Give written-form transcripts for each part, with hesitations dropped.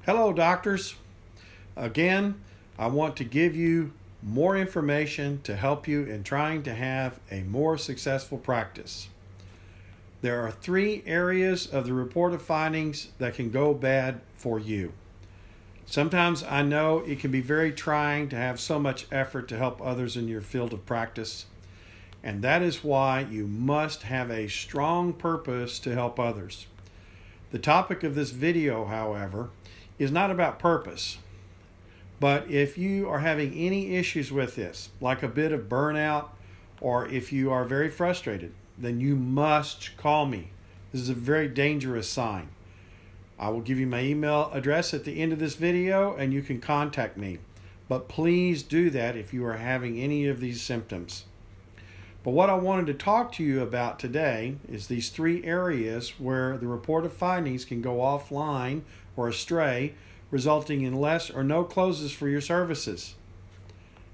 Hello, doctors. Again, I want to give you more information to help you in trying to have a more successful practice. There are 3 areas of the report of findings that can go bad for you. Sometimes I know it can be very trying to have so much effort to help others in your field of practice, and that is why you must have a strong purpose to help others. The topic of this video, however, is not about purpose. But if you are having any issues with this, like a bit of burnout, or if you are very frustrated, then you must call me. This is a very dangerous sign. I will give you my email address at the end of this video and you can contact me. But please do that if you are having any of these symptoms. But what I wanted to talk to you about today is these 3 areas where the report of findings can go offline or astray, resulting in less or no closes for your services.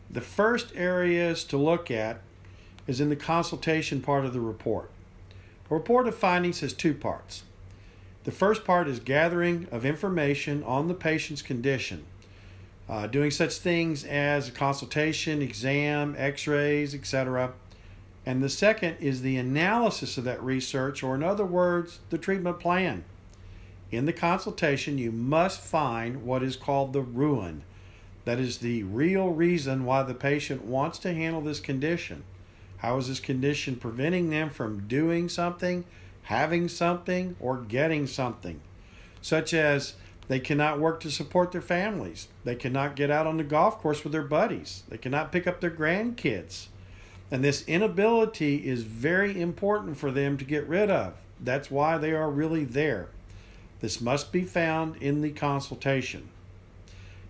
The first areas to look at is in the consultation part of the report. A report of findings has 2 parts. The first part is gathering of information on the patient's condition, doing such things as a consultation, exam, x-rays, etc. And the second is the analysis of that research, or in other words, the treatment plan. In the consultation, you must find what is called the RUIN. That is the real reason why the patient wants to handle this condition. How is this condition preventing them from doing something, having something, or getting something? Such as they cannot work to support their families. They cannot get out on the golf course with their buddies. They cannot pick up their grandkids. And this inability is very important for them to get rid of. That's why they are really there. This must be found in the consultation.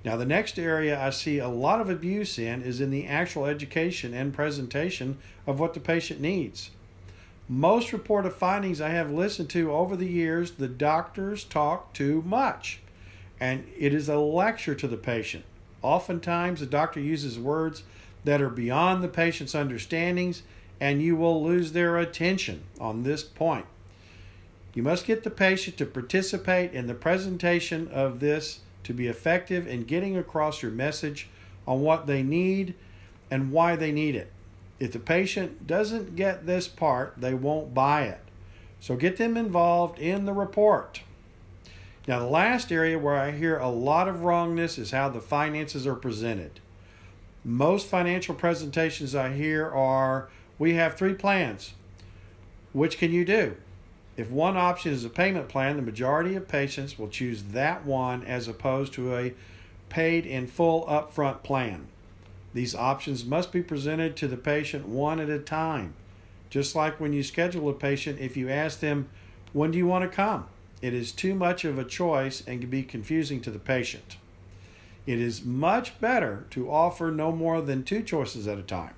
Now, the next area I see a lot of abuse in is in the actual education and presentation of what the patient needs. Most report of findings I have listened to over the years, the doctors talk too much, and it is a lecture to the patient. Oftentimes, the doctor uses words that are beyond the patient's understandings, and you will lose their attention on this point. You must get the patient to participate in the presentation of this to be effective in getting across your message on what they need and why they need it. If the patient doesn't get this part, they won't buy it. So get them involved in the report. Now, the last area where I hear a lot of wrongness is how the finances are presented. Most financial presentations I hear are, we have 3 plans. Which can you do? If one option is a payment plan, the majority of patients will choose that one as opposed to a paid in full upfront plan. These options must be presented to the patient one at a time. Just like when you schedule a patient, if you ask them, when do you want to come? It is too much of a choice and can be confusing to the patient. It is much better to offer no more than 2 choices at a time.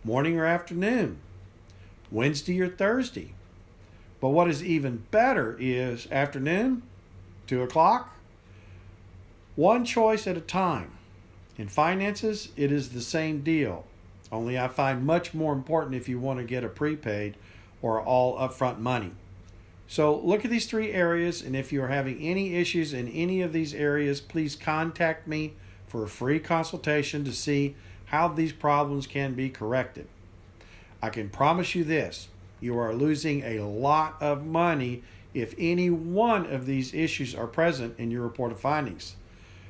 Morning or afternoon, Wednesday or Thursday. But what is even better is afternoon, 2 o'clock, 1 choice at a time. In finances, it is the same deal, only I find much more important if you want to get a prepaid or all upfront money. So look at these 3 areas, and if you are having any issues in any of these areas, please contact me for a free consultation to see how these problems can be corrected. I can promise you this, you are losing a lot of money if any one of these issues are present in your report of findings.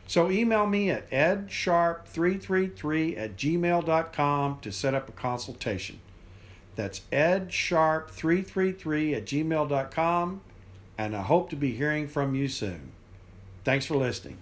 So email me at edsharp333@gmail.com to set up a consultation. That's edsharp333@gmail.com, and I hope to be hearing from you soon. Thanks for listening.